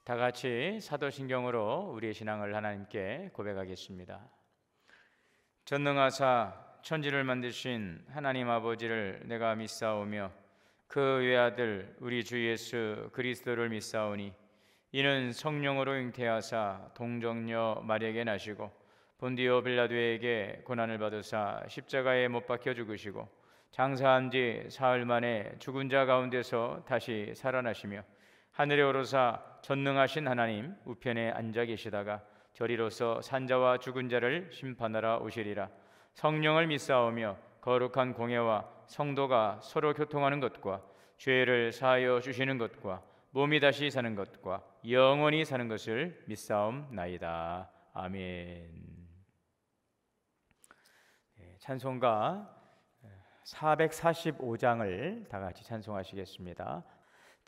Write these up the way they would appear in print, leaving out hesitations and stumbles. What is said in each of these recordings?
다 같이 사도신경으로 우리의 신앙을 하나님께 고백하겠습니다. 전능하사 천지를 만드신 하나님 아버지를 내가 믿사오며 그 외아들 우리 주 예수 그리스도를 믿사오니 이는 성령으로 잉태하사 동정녀 마리아에게 나시고 본디오 빌라도에게 고난을 받으사 십자가에 못 박혀 죽으시고 장사한 지 사흘 만에 죽은 자 가운데서 다시 살아나시며 하늘에 오르사 전능하신 하나님 우편에 앉아 계시다가 저리로서 산자와 죽은 자를 심판하러 오시리라. 성령을 믿사오며 거룩한 공예와 성도가 서로 교통하는 것과 죄를 사하여 주시는 것과 몸이 다시 사는 것과 영원히 사는 것을 믿사옵나이다. 아멘. 찬송가 445장을 다 같이 찬송하시겠습니다.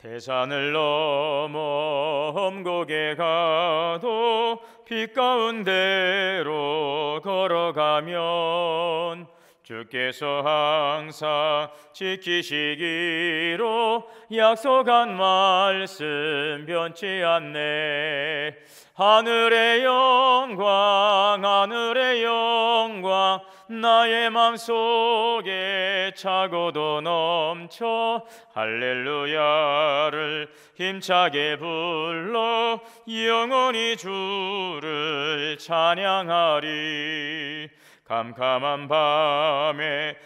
대산을 넘어 험곡에 가도 빛 가운데로 걸어가면 주께서 항상 지키시기로 약속한 말씀 변치 않네. 하늘의 영광 하늘의 영광 나의 맘속에 차고도 넘쳐 할렐루야를 힘차게 불러 영원히 주를 찬양하리. 캄캄한 밤에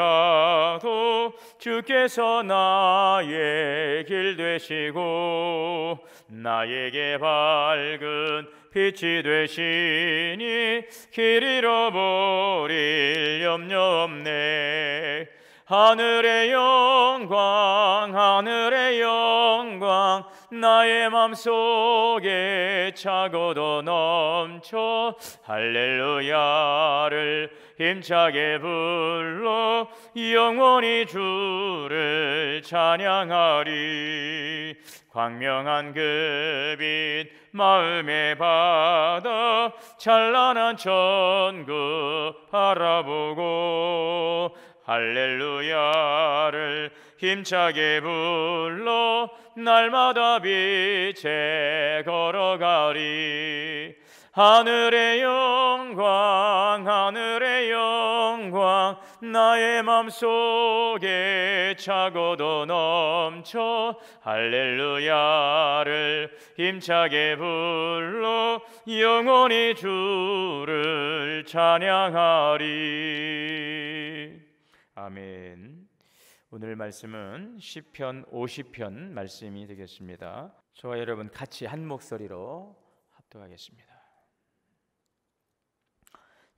다닐지라도 주께서 나의 길 되시고 나에게 밝은 빛이 되시니 길 잃어버릴 염려 없네. 하늘의 영광 하늘의 영광 나의 맘속에 차고도 넘쳐 할렐루야를 힘차게 불러 영원히 주를 찬양하리. 광명한 그 빛 마음에 받아 찬란한 천국 바라보고 할렐루야를 힘차게 불러 날마다 빛에 걸어가리. 하늘의 영광 하늘의 영광 나의 맘속에 차고도 넘쳐 할렐루야를 힘차게 불러 영원히 주를 찬양하리. 아멘. 오늘 말씀은 시편 50편 말씀이 되겠습니다. 저와 여러분 같이 한 목소리로 합독하겠습니다.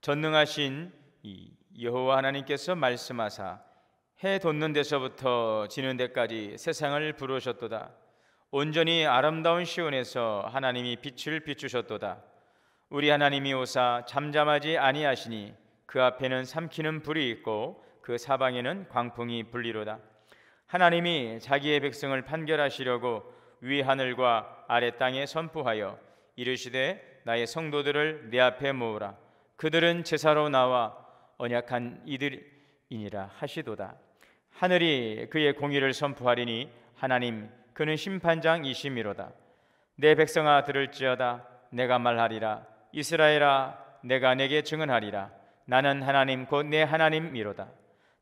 전능하신 이 여호와 하나님께서 말씀하사 해 돋는 데서부터 지는 데까지 세상을 부르셨도다. 온전히 아름다운 시온에서 하나님이 빛을 비추셨도다. 우리 하나님이 오사 잠잠하지 아니하시니 그 앞에는 삼키는 불이 있고 그 사방에는 광풍이 불리로다. 하나님이 자기의 백성을 판결하시려고 위 하늘과 아래 땅에 선포하여 이르시되 나의 성도들을 내 앞에 모으라. 그들은 제사로 나와 언약한 이들이니라 하시도다. 하늘이 그의 공의를 선포하리니 하나님 그는 심판장이심이로다. 내 백성아 들을지어다. 내가 말하리라. 이스라엘아 내가 내게 증언하리라. 나는 하나님 곧 내 하나님이로다.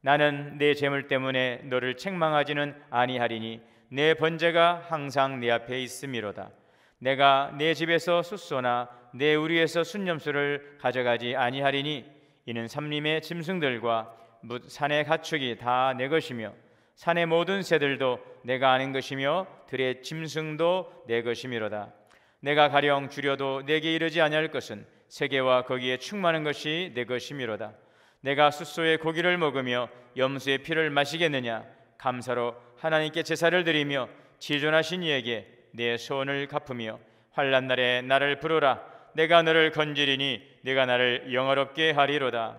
나는 내 재물 때문에 너를 책망하지는 아니하리니 내 번제가 항상 내 앞에 있음이로다. 내가 내 집에서 숫소나 내 우리에서 순념수를 가져가지 아니하리니 이는 삼림의 짐승들과 뭇 산의 가축이 다 내 것이며 산의 모든 새들도 내가 아는 것이며 들의 짐승도 내 것이미로다. 내가 가령 주려도 내게 이르지 아니할 것은 세계와 거기에 충만한 것이 내 것이미로다. 내가 숫소의 고기를 먹으며 염소의 피를 마시겠느냐. 감사로 하나님께 제사를 드리며 지존하신 이에게 내 소원을 갚으며 환난 날에 나를 부르라. 내가 너를 건지리니 네가 나를 영화롭게 하리로다.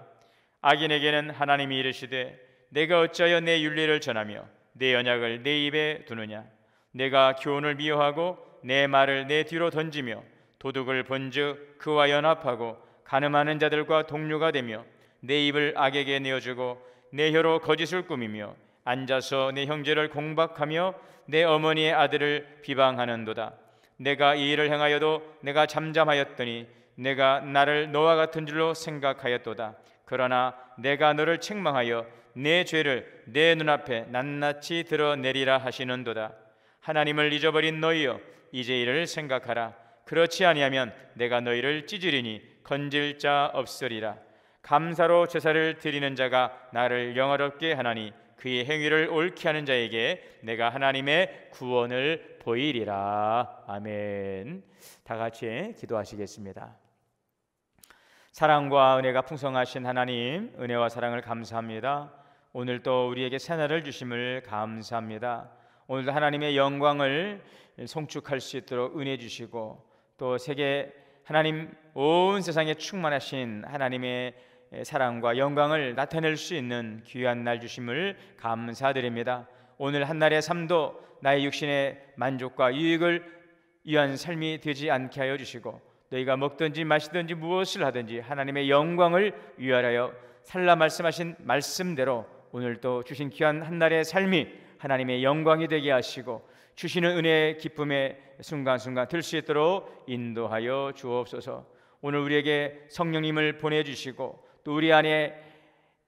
악인에게는 하나님이 이르시되 내가 어찌하여 내 윤리를 전하며 내 언약을 내 입에 두느냐. 내가 교훈을 미워하고 내 말을 내 뒤로 던지며 도둑을 본즉 그와 연합하고 간음하는 자들과 동료가 되며 내 입을 악에게 내어주고 내 혀로 거짓을 꾸미며 앉아서 내 형제를 공박하며 내 어머니의 아들을 비방하는도다. 내가 이 일을 행하여도 내가 잠잠하였더니 내가 나를 너와 같은 줄로 생각하였도다. 그러나 내가 너를 책망하여 내 죄를 내 눈앞에 낱낱이 드러내리라 하시는도다. 하나님을 잊어버린 너희여, 이제 이를 생각하라. 그렇지 아니하면 내가 너희를 찢으리니 건질 자 없으리라. 감사로 제사를 드리는 자가 나를 영화롭게 하나니 그의 행위를 옳게 하는 자에게 내가 하나님의 구원을 보이리라. 아멘. 다 같이 기도하시겠습니다. 사랑과 은혜가 풍성하신 하나님, 은혜와 사랑을 감사합니다. 오늘 또 우리에게 새날을 주심을 감사합니다. 오늘도 하나님의 영광을 송축할 수 있도록 은혜 주시고, 또 세계 하나님 온 세상에 충만하신 하나님의 사랑과 영광을 나타낼 수 있는 귀한 날 주심을 감사드립니다. 오늘 한날의 삶도 나의 육신의 만족과 유익을 위한 삶이 되지 않게 하여 주시고, 너희가 먹든지 마시든지 무엇을 하든지 하나님의 영광을 위하여 살라 말씀하신 말씀대로 오늘도 주신 귀한 한날의 삶이 하나님의 영광이 되게 하시고, 주시는 은혜의 기쁨의 순간순간 들 수 있도록 인도하여 주옵소서. 오늘 우리에게 성령님을 보내주시고, 또 우리 안에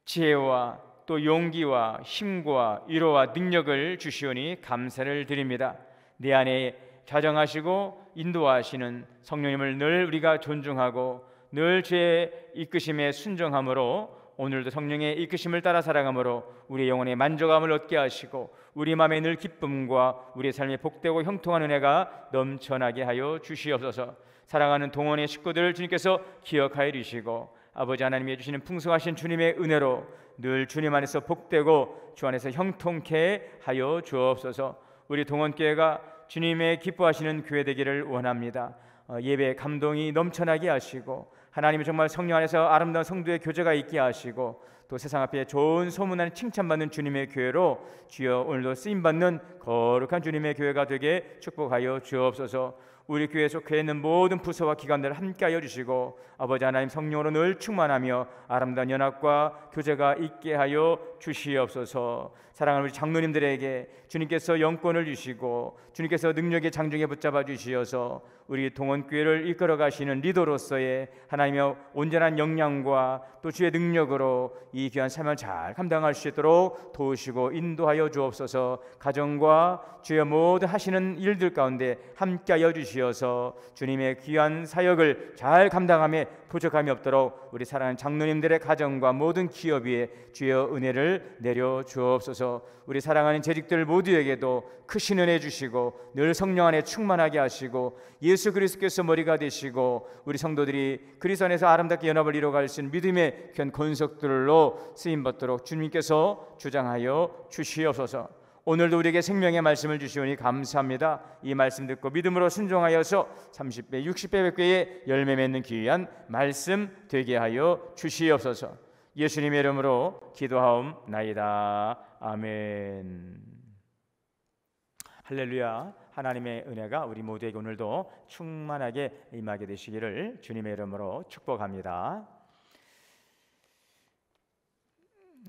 지혜와 또 용기와 힘과 위로와 능력을 주시오니 감사를 드립니다. 내 안에 좌정하시고 인도하시는 성령님을 늘 우리가 존중하고 늘 주의 이끄심에 순종함으로, 오늘도 성령의 이끄심을 따라 살아감으로 우리의 영혼의 만족함을 얻게 하시고 우리 마음에 늘 기쁨과 우리의 삶에 복되고 형통한 은혜가 넘쳐나게 하여 주시옵소서. 사랑하는 동원의 식구들 주님께서 기억하여 주시고, 아버지 하나님이 주시는 풍성하신 주님의 은혜로 늘 주님 안에서 복되고 주 안에서 형통케 하여 주옵소서. 우리 동원교회가 주님의 기뻐하시는 교회 되기를 원합니다. 예배 감동이 넘쳐나게 하시고, 하나님이 정말 성령 안에서 아름다운 성도의 교제가 있게 하시고, 또 세상 앞에 좋은 소문난 칭찬받는 주님의 교회로 주여 오늘도 쓰임받는 거룩한 주님의 교회가 되게 축복하여 주옵소서. 우리 교회에 속해 있는 모든 부서와 기관들을 함께하여 주시고, 아버지 하나님 성령으로 늘 충만하며 아름다운 연합과 교제가 있게 하여 주시옵소서. 사랑하는 우리 장로님들에게 주님께서 영권을 주시고 주님께서 능력의 장중에 붙잡아 주시어서 우리 동원교회를 이끌어 가시는 리더로서의 하나님의 온전한 역량과 또 주의 능력으로 이 귀한 삶을 잘 감당할 수 있도록 도우시고 인도하여 주옵소서. 가정과 주의 모든 하시는 일들 가운데 함께하여 주시어서 주님의 귀한 사역을 잘 감당함에 부족함이 없도록 우리 사랑하는 장로님들의 가정과 모든 기업 위에 주의 은혜를 내려 주옵소서. 우리 사랑하는 재직들 모두에게도 크신 은혜 주시고 늘 성령 안에 충만하게 하시고, 예수 그리스도께서 머리가 되시고 우리 성도들이 그리스도 안에서 아름답게 연합을 이루어갈 수 있는 믿음의 귀한 권속들로 쓰임받도록 주님께서 주장하여 주시옵소서. 오늘도 우리에게 생명의 말씀을 주시오니 감사합니다. 이 말씀 듣고 믿음으로 순종하여서 30배 60배 100배의 열매 맺는 귀한 말씀 되게 하여 주시옵소서. 예수님의 이름으로 기도하옵나이다. 아멘. 할렐루야. 하나님의 은혜가 우리 모두에게 오늘도 충만하게 임하게 되시기를 주님의 이름으로 축복합니다.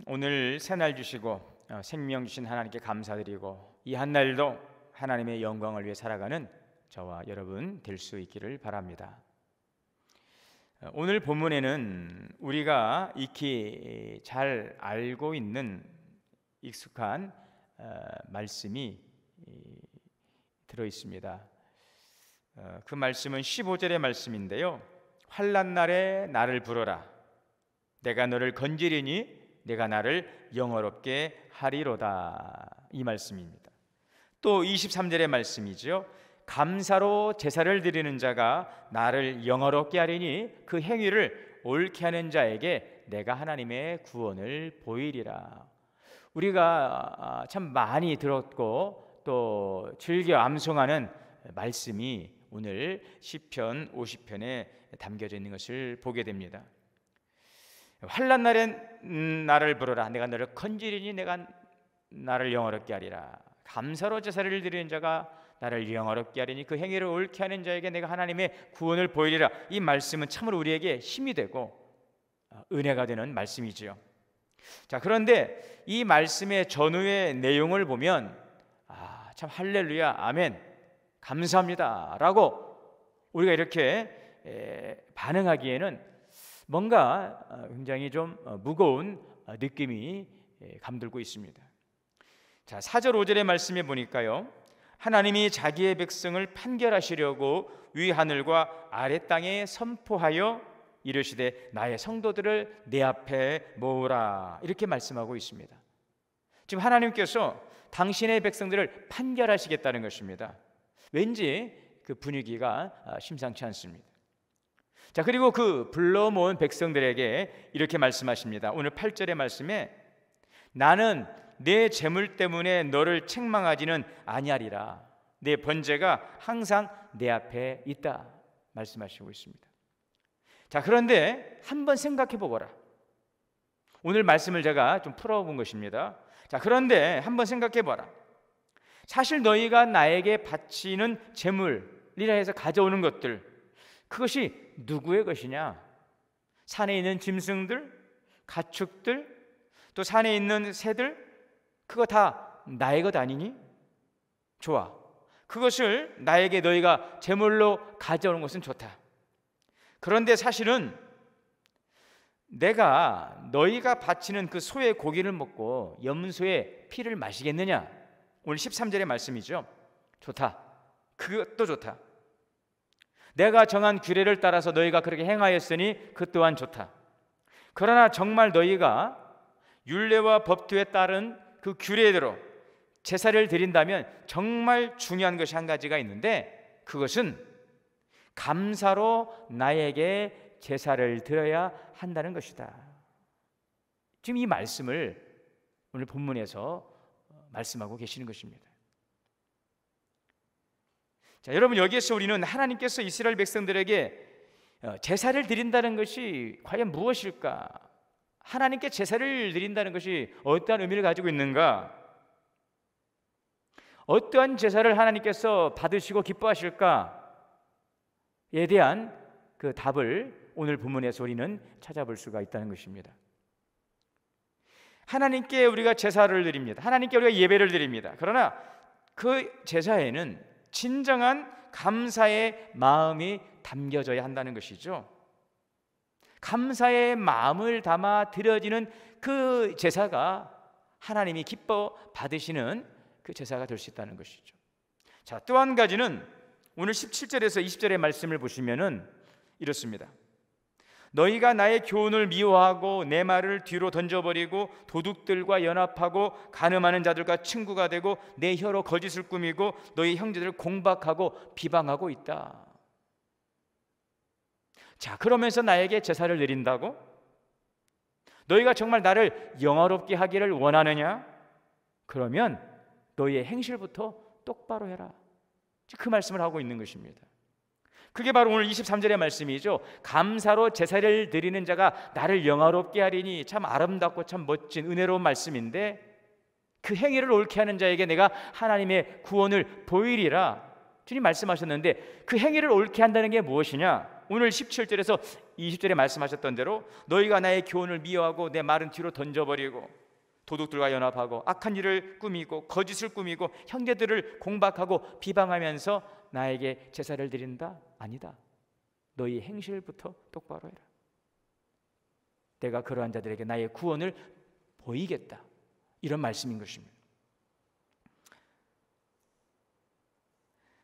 오늘 새날 주시고 생명 주신 하나님께 감사드리고, 이 한날도 하나님의 영광을 위해 살아가는 저와 여러분 될 수 있기를 바랍니다. 오늘 본문에는 우리가 익히 잘 알고 있는 익숙한 말씀이 들어 있습니다. 그 말씀은 15절의 말씀인데요. 환난 날에 나를 부르라. 내가 너를 건지리니 내가 나를 영화롭게 하리로다. 이 말씀입니다. 또 23절의 말씀이죠. 감사로 제사를 드리는 자가 나를 영화롭게 하리니 그 행위를 옳게 하는 자에게 내가 하나님의 구원을 보이리라. 우리가 참 많이 들었고 또 즐겨 암송하는 말씀이 오늘 시편 50편에 담겨져 있는 것을 보게 됩니다. 환난 날엔 나를 부르라. 내가 너를 건지리니 내가 나를 영화롭게 하리라. 감사로 제사를 드리는 자가 나를 영화롭게 하리니 그 행위를 옳게 하는 자에게 내가 하나님의 구원을 보이리라. 이 말씀은 참으로 우리에게 힘이 되고 은혜가 되는 말씀이지요. 자, 그런데 이 말씀의 전후의 내용을 보면 참 할렐루야 아멘 감사합니다라고 우리가 이렇게 반응하기에는 뭔가 굉장히 좀 무거운 느낌이 감돌고 있습니다. 자, 4절 5절의 말씀에 보니까요, 하나님이 자기의 백성을 판결하시려고 위 하늘과 아래 땅에 선포하여 이르시되 나의 성도들을 내 앞에 모으라, 이렇게 말씀하고 있습니다. 지금 하나님께서 당신의 백성들을 판결하시겠다는 것입니다. 왠지 그 분위기가 심상치 않습니다. 자, 그리고 그 불러 모은 백성들에게 이렇게 말씀하십니다. 오늘 8절의 말씀에 나는 내 재물 때문에 너를 책망하지는 아니하리라. 내 번제가 항상 내 앞에 있다 말씀하시고 있습니다. 자, 그런데 한번 생각해 보거라. 오늘 말씀을 제가 좀 풀어본 것입니다. 자, 그런데 한번 생각해 봐라. 사실 너희가 나에게 바치는 재물이라 해서 가져오는 것들, 그것이 누구의 것이냐? 산에 있는 짐승들, 가축들, 또 산에 있는 새들, 그거 다 나의 것 아니니? 좋아, 그것을 나에게 너희가 제물로 가져오는 것은 좋다. 그런데 사실은 내가 너희가 바치는 그 소의 고기를 먹고 염소의 피를 마시겠느냐? 오늘 13절의 말씀이죠. 좋다, 그것도 좋다. 내가 정한 규례를 따라서 너희가 그렇게 행하였으니 그 또한 좋다. 그러나 정말 너희가 율례와 법도에 따른 그 규례대로 제사를 드린다면 정말 중요한 것이 한 가지가 있는데, 그것은 감사로 나에게 제사를 드려야 한다는 것이다. 지금 이 말씀을 오늘 본문에서 말씀하고 계시는 것입니다. 자, 여러분, 여기에서 우리는 하나님께서 이스라엘 백성들에게 제사를 드린다는 것이 과연 무엇일까? 하나님께 제사를 드린다는 것이 어떠한 의미를 가지고 있는가? 어떠한 제사를 하나님께서 받으시고 기뻐하실까에 대한 그 답을 오늘 본문에서 우리는 찾아볼 수가 있다는 것입니다. 하나님께 우리가 제사를 드립니다. 하나님께 우리가 예배를 드립니다. 그러나 그 제사에는 진정한 감사의 마음이 담겨져야 한다는 것이죠. 감사의 마음을 담아 드려지는 그 제사가 하나님이 기뻐 받으시는 그 제사가 될 수 있다는 것이죠. 자, 또 한 가지는 오늘 17절에서 20절의 말씀을 보시면은 이렇습니다. 너희가 나의 교훈을 미워하고 내 말을 뒤로 던져버리고 도둑들과 연합하고 간음하는 자들과 친구가 되고 내 혀로 거짓을 꾸미고 너희 형제들을 공박하고 비방하고 있다. 자, 그러면서 나에게 제사를 드린다고? 너희가 정말 나를 영화롭게 하기를 원하느냐? 그러면 너희의 행실부터 똑바로 해라. 그 말씀을 하고 있는 것입니다. 그게 바로 오늘 23절의 말씀이죠. 감사로 제사를 드리는 자가 나를 영화롭게 하리니, 참 아름답고 참 멋진 은혜로운 말씀인데, 그 행위를 옳게 하는 자에게 내가 하나님의 구원을 보이리라 주님 말씀하셨는데, 그 행위를 옳게 한다는 게 무엇이냐? 오늘 17절에서 20절에 말씀하셨던 대로 너희가 나의 교훈을 미워하고 내 말은 뒤로 던져버리고 도둑들과 연합하고 악한 일을 꾸미고 거짓을 꾸미고 형제들을 공박하고 비방하면서 나에게 제사를 드린다? 아니다. 너희 행실부터 똑바로 해라. 내가 그러한 자들에게 나의 구원을 보이겠다. 이런 말씀인 것입니다.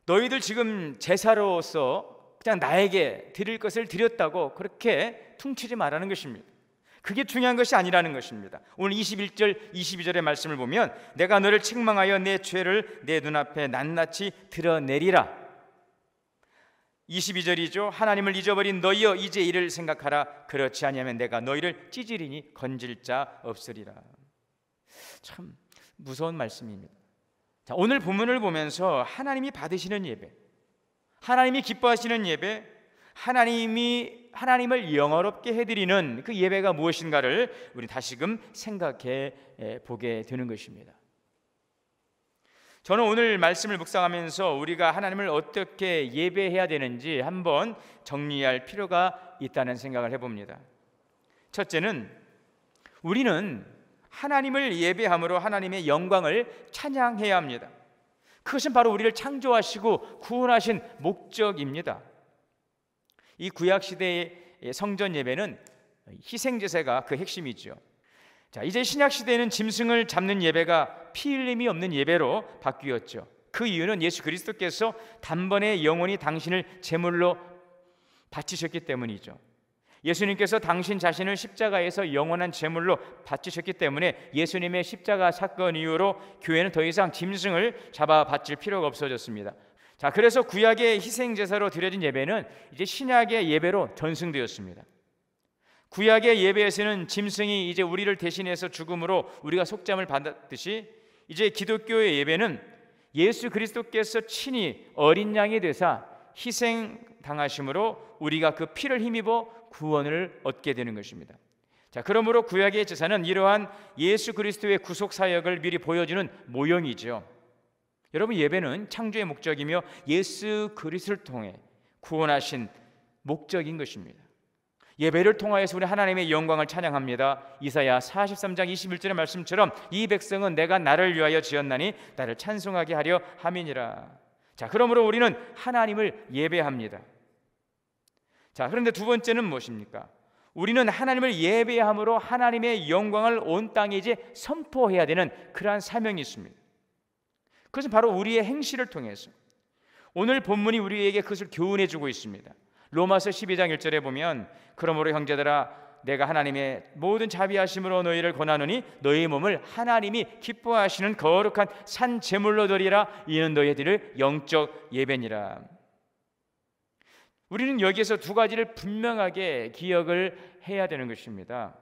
너희들 지금 제사로서 그냥 나에게 드릴 것을 드렸다고 그렇게 퉁치지 말라는 것입니다. 그게 중요한 것이 아니라는 것입니다. 오늘 21절 22절의 말씀을 보면 내가 너를 책망하여 내 죄를 내 눈앞에 낱낱이 드러내리라. 22절이죠. 하나님을 잊어버린 너희여 이제 이를 생각하라. 그렇지 아니하면 내가 너희를 찌질이니 건질 자 없으리라. 참 무서운 말씀입니다. 자, 오늘 본문을 보면서 하나님이 받으시는 예배, 하나님이 기뻐하시는 예배, 하나님을 영화롭게 해드리는 그 예배가 무엇인가를 우리 다시금 생각해 보게 되는 것입니다. 저는 오늘 말씀을 묵상하면서 우리가 하나님을 어떻게 예배해야 되는지 한번 정리할 필요가 있다는 생각을 해봅니다. 첫째는 우리는 하나님을 예배함으로 하나님의 영광을 찬양해야 합니다. 그것은 바로 우리를 창조하시고 구원하신 목적입니다. 이 구약 시대의 성전 예배는 희생 제사가 그 핵심이죠. 자, 이제 신약 시대에는 짐승을 잡는 예배가 피 흘림이 없는 예배로 바뀌었죠. 그 이유는 예수 그리스도께서 단번에 영원히 당신을 제물로 바치셨기 때문이죠. 예수님께서 당신 자신을 십자가에서 영원한 제물로 바치셨기 때문에 예수님의 십자가 사건 이후로 교회는 더 이상 짐승을 잡아 바칠 필요가 없어졌습니다. 자, 그래서 구약의 희생 제사로 드려진 예배는 이제 신약의 예배로 전승되었습니다. 구약의 예배에서는 짐승이 이제 우리를 대신해서 죽음으로 우리가 속죄함을 받았듯이 이제 기독교의 예배는 예수 그리스도께서 친히 어린 양이 되사 희생 당하심으로 우리가 그 피를 힘입어 구원을 얻게 되는 것입니다. 자, 그러므로 구약의 제사는 이러한 예수 그리스도의 구속 사역을 미리 보여주는 모형이죠. 여러분, 예배는 창조의 목적이며 예수 그리스도를 통해 구원하신 목적인 것입니다. 예배를 통하여서 우리 하나님의 영광을 찬양합니다. 이사야 43장 21절의 말씀처럼 이 백성은 내가 나를 위하여 지었나니 나를 찬송하게 하려 함이니라. 자, 그러므로 우리는 하나님을 예배합니다. 자, 그런데 두 번째는 무엇입니까? 우리는 하나님을 예배함으로 하나님의 영광을 온 땅에 이제 선포해야 되는 그러한 사명이 있습니다. 그것은 바로 우리의 행실을 통해서 오늘 본문이 우리에게 그것을 교훈해 주고 있습니다. 로마서 12장 1절에 보면 그러므로 형제들아 내가 하나님의 모든 자비하심으로 너희를 권하노니 너희 몸을 하나님이 기뻐하시는 거룩한 산 제물로 드리라. 이는 너희들의 영적 예배니라. 우리는 여기에서 두 가지를 분명하게 기억을 해야 되는 것입니다.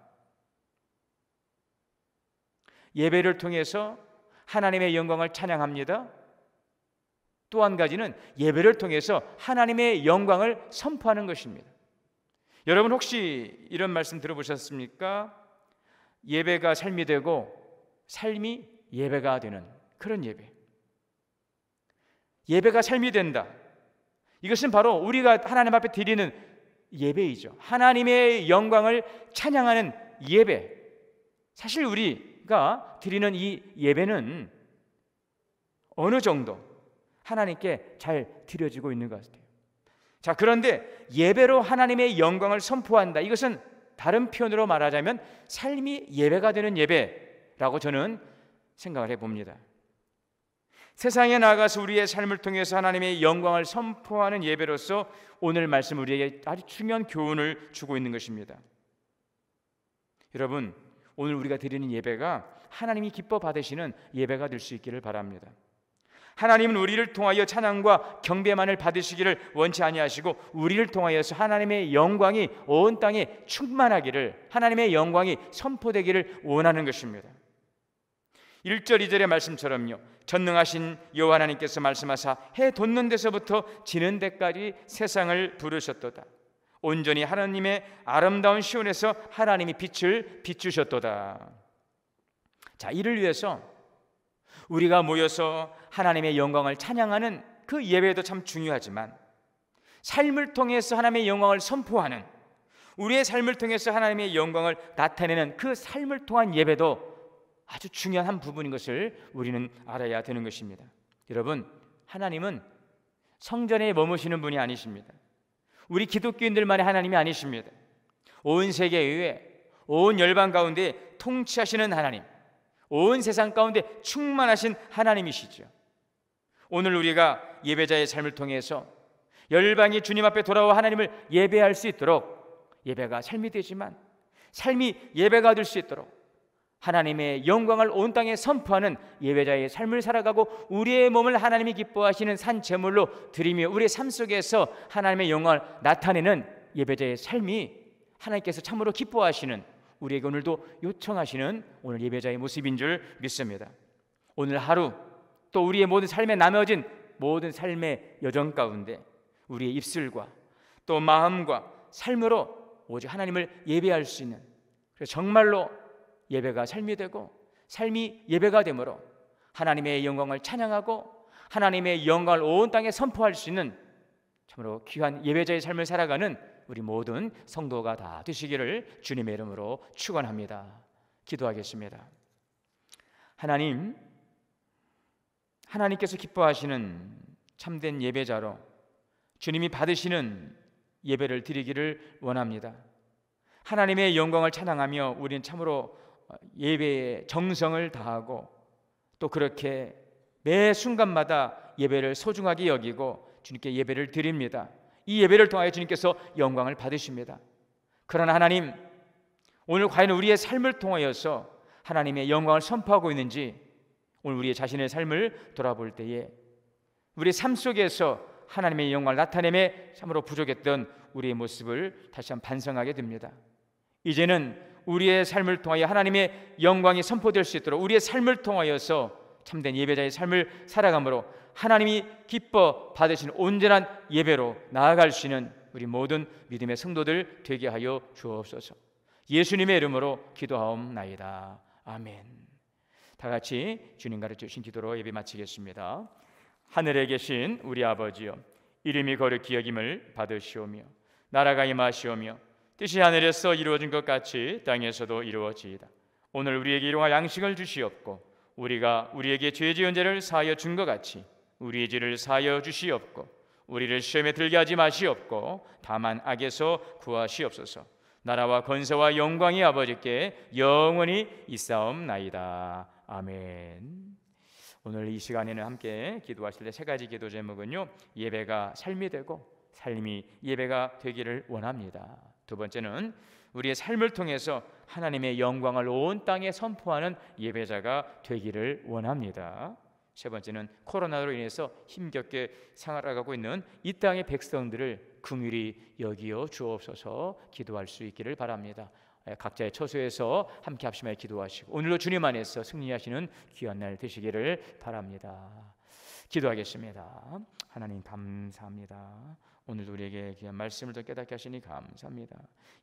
예배를 통해서 하나님의 영광을 찬양합니다. 또 한 가지는 예배를 통해서 하나님의 영광을 선포하는 것입니다. 여러분, 혹시 이런 말씀 들어보셨습니까? 예배가 삶이 되고 삶이 예배가 되는 그런 예배. 예배가 삶이 된다. 이것은 바로 우리가 하나님 앞에 드리는 예배이죠. 하나님의 영광을 찬양하는 예배. 사실 우리가 드리는 이 예배는 어느 정도 하나님께 잘 드려지고 있는 것 같아요. 자, 그런데 예배로 하나님의 영광을 선포한다. 이것은 다른 표현으로 말하자면 삶이 예배가 되는 예배라고 저는 생각을 해봅니다. 세상에 나아가서 우리의 삶을 통해서 하나님의 영광을 선포하는 예배로서 오늘 말씀 우리에게 아주 중요한 교훈을 주고 있는 것입니다. 여러분, 오늘 우리가 드리는 예배가 하나님이 기뻐 받으시는 예배가 될 수 있기를 바랍니다. 하나님은 우리를 통하여 찬양과 경배만을 받으시기를 원치 아니하시고 우리를 통하여서 하나님의 영광이 온 땅에 충만하기를, 하나님의 영광이 선포되기를 원하는 것입니다. 1절 2절의 말씀처럼요, 전능하신 여호와 하나님께서 말씀하사 해 돋는 데서부터 지는 데까지 세상을 부르셨도다. 온전히 하나님의 아름다운 시온에서 하나님이 빛을 비추셨도다. 자, 이를 위해서 우리가 모여서 하나님의 영광을 찬양하는 그 예배도 참 중요하지만 삶을 통해서 하나님의 영광을 선포하는, 우리의 삶을 통해서 하나님의 영광을 나타내는 그 삶을 통한 예배도 아주 중요한 한 부분인 것을 우리는 알아야 되는 것입니다. 여러분, 하나님은 성전에 머무시는 분이 아니십니다. 우리 기독교인들만의 하나님이 아니십니다. 온 세계 의회, 온 열방 가운데 통치하시는 하나님, 온 세상 가운데 충만하신 하나님이시죠. 오늘 우리가 예배자의 삶을 통해서 열방이 주님 앞에 돌아와 하나님을 예배할 수 있도록, 예배가 삶이 되지만 삶이 예배가 될 수 있도록 하나님의 영광을 온 땅에 선포하는 예배자의 삶을 살아가고 우리의 몸을 하나님이 기뻐하시는 산 제물로 드리며 우리의 삶 속에서 하나님의 영광을 나타내는 예배자의 삶이 하나님께서 참으로 기뻐하시는, 우리에게 오늘도 요청하시는 오늘 예배자의 모습인 줄 믿습니다. 오늘 하루 또 우리의 모든 삶에 나눠진 모든 삶의 여정 가운데 우리의 입술과 또 마음과 삶으로 오직 하나님을 예배할 수 있는, 그래서 정말로 예배가 삶이 되고 삶이 예배가 되므로 하나님의 영광을 찬양하고 하나님의 영광을 온 땅에 선포할 수 있는 참으로 귀한 예배자의 삶을 살아가는 우리 모든 성도가 다 되시기를 주님의 이름으로 축원합니다. 기도하겠습니다. 하나님, 하나님께서 기뻐하시는 참된 예배자로 주님이 받으시는 예배를 드리기를 원합니다. 하나님의 영광을 찬양하며 우리는 참으로 예배에 정성을 다하고 또 그렇게 매 순간마다 예배를 소중하게 여기고 주님께 예배를 드립니다. 이 예배를 통하여 주님께서 영광을 받으십니다. 그러나 하나님, 오늘 과연 우리의 삶을 통하여서 하나님의 영광을 선포하고 있는지 오늘 우리의 자신의 삶을 돌아볼 때에 우리 삶 속에서 하나님의 영광을 나타내며 참으로 부족했던 우리의 모습을 다시 한번 반성하게 됩니다. 이제는 우리의 삶을 통하여 하나님의 영광이 선포될 수 있도록 우리의 삶을 통하여서 참된 예배자의 삶을 살아감으로 하나님이 기뻐 받으시는 온전한 예배로 나아갈 수 있는 우리 모든 믿음의 성도들 되게 하여 주옵소서. 예수님의 이름으로 기도하옵나이다. 아멘. 다 같이 주님 가르쳐 주신 기도로 예배 마치겠습니다. 하늘에 계신 우리 아버지여, 이름이 거룩히 여김을 받으시오며 나라가 임하시오며 뜻이 하늘에서 이루어진 것 같이 땅에서도 이루어지이다. 오늘 우리에게 일용할 양식을 주시옵고 우리가 우리에게 죄 지은 죄를 사하여 준 것 같이 우리의 죄를 사하여 주시옵고 우리를 시험에 들게 하지 마시옵고 다만 악에서 구하시옵소서. 나라와 권세와 영광이 아버지께 영원히 있사옵나이다. 아멘. 오늘 이 시간에는 함께 기도하실 때 세 가지 기도 제목은요, 예배가 삶이 되고 삶이 예배가 되기를 원합니다. 두 번째는 우리의 삶을 통해서 하나님의 영광을 온 땅에 선포하는 예배자가 되기를 원합니다. 세 번째는 코로나로 인해서 힘겹게 살아가고 있는 이 땅의 백성들을 긍휼히 여기어 주옵소서. 기도할 수 있기를 바랍니다. 각자의 처소에서 함께 합심하여 기도하시고 오늘도 주님 안에서 승리하시는 귀한 날 되시기를 바랍니다. 기도하겠습니다. 하나님 감사합니다. 오늘도 우리에게 귀한 말씀을 더 깨닫게 하시니 감사합니다.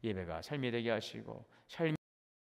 예배가 삶이 되게 하시고 삶이